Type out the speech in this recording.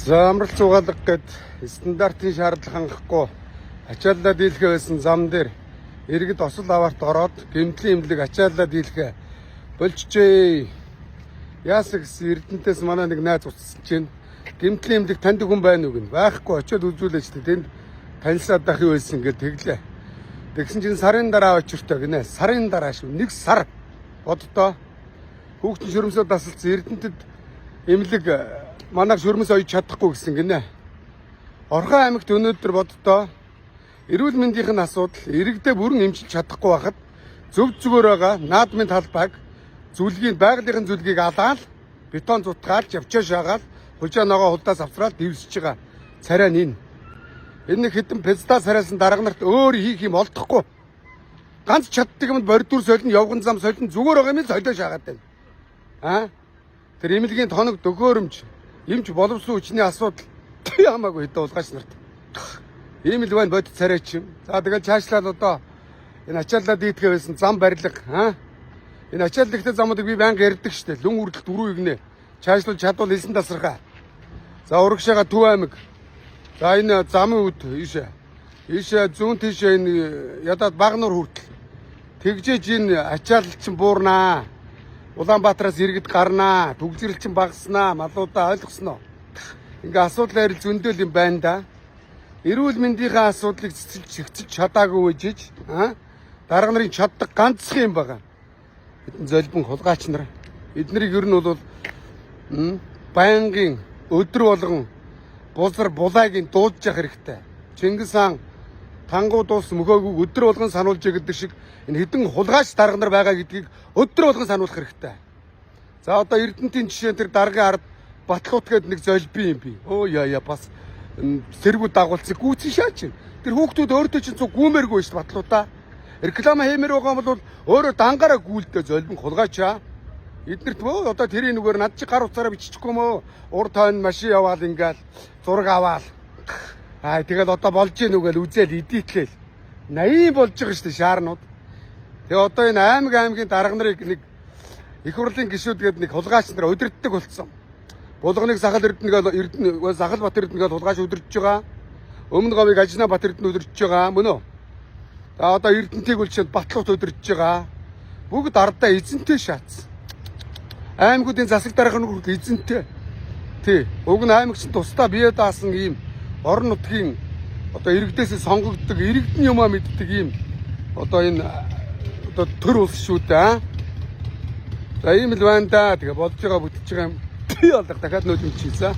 За амралт цугаалга гээд стандартын шаардлага хангахгүй ачааллаа дийлхэ байсан зам дээр иргэд осол аварт ороод гэмтлийн имлэг ачааллаа дийлхэ болчихжээ. Яасаг Эрдэнэтээс манай нэг найз уцсаж чинь гэмтлийн имлэг танд хүн байна уу гэн. Байхгүй очиод үзүүлээч тэнд танилцаад байх юу байсан гэж тэглээ. Тэгсэн чинь сарын дараа очиртой гинэ. Сарын дараа шүү. Нэг сар боддоо хүүхдийн шүрмсөд тасалсан Эрдэнэтэд имлэг манайх шүрмс оёж чадахгүй гэсэн гинэ. Орхон аймагт өнөөдөр боддоо эрүүл мэндийн асуудал иргэдээ бүрэн эмчилж чадахгүй байхад зөв зүгээр байгаа наадмын талбайг зүлгийг байгалийн зүлгийг алаал бетон зутгаалж явчаа шаагаал хужаа ногоо хулдаас авсраад дэвсэж байгаа царай нин. Энэ хэдэн песта царайсан дарга нарт өөр хийх юм олдохгүй. Ганц чаддаг юмд бордуур солино явган зам солино зүгээр байгаа юм солио шаагаад байна. Тэр имлэгийн тоног дөгөөрөмж эмч боловсон хүчний асуудал ямаагүй хэдэн улгаач нарт. Ийм л байна бодит царайч юм. За тэгэл цаашлаад одоо энэ ачааллаа дийтгэ байсан зам барилга энэ ачааллагтай замуудыг би байнга ярьдаг штэ. Лүн үрдэл дөрөв игнэ. Цаашлуул чадвал хэлсэн тасархаа. За урагшаага Төв аймаг. За энэ замын үд ийшээ зүүн тийшээ энэ ядаад Багнуур хүртэл. Тэгжээж энэ ачаалал чинь буурнаа. Улаанбаатараас иргэд гарнаа. Түгжирэл чинь багаснаа. Малуудаа ойлгосноо. Ингээ асуудал харил зөндөл юм байна да. Эрүүл мэндийн асуудлыг цэцэлж чадаагүй үжиж дарга нарын чаддаг ганцхан юм байгаа. Хэдэн золбон хулгайч нар эднэрийг ер нь бол байнгын өдөр болгон бузар булаагийн дуудаж явах хэрэгтэй. Чингис хаан тангуу дуус мөхөөг өдөр болгон сануулж гэдэг шиг энэ хэдэн хулгайч дарга нар байгаа гэдгийг өдөр болгон сануулах хэрэгтэй. За одоо Эрдэнэтийн жишээ тэр даргын ард Батлуут гэдэг нэг золби юм би. Оо яа бас сэргүүд дагуулсан гүйцэн шаач. Тэр хүүхдүүд өөртөө чинь цуг гүмээргүй шүү Батлуудаа. Реклама хиймээр байгаа бол өөрөө дангаараа гүйлдэ золбин хулгайчаа. Эднэрт бөө одоо тэрийн нүгээр над чи гар утсаараа биччихгүй мөө. Ур тойн машин яваал ингээл зураг аваал. Тэгэл одоо болж гин үгээл үзэл идийтлээл. 80 болж байгаа шүү шаарнууд. Тэгээ одоо энэ аймгийн дарга нарыг нэг их хурлын гишүүд гээд нэг хулгайч нар өдөрддөг болсон. Булганыг Сахал Эрдэнэ Сахал Бат Эрдэнэгээ хулгайч өдөрж байгаа. Өмнө говийг Ажнаа Бат Эрдэнэ өдөрж байгаа мөн үү? За одоо Эрдэнэтийг үлчинд Батлуут өдөрж байгаа. Бүгд ардаа эзэнтэй шаацсан. Аймагуудын засаг даргын хүртэл эзэнтэй. Тий. Уг нь аймагч тусдаа бие даасан ийм орон нутгийн одоо иргэдээс сонгогддог иргэдэн юмаа мэддэг ийм одоо энэ одоо төр улс шүү дээ. За ийм л байна да. Тэгээ болж байгаа бүтэж байгаа юм. Би бол дахиад нөлөөлчихье.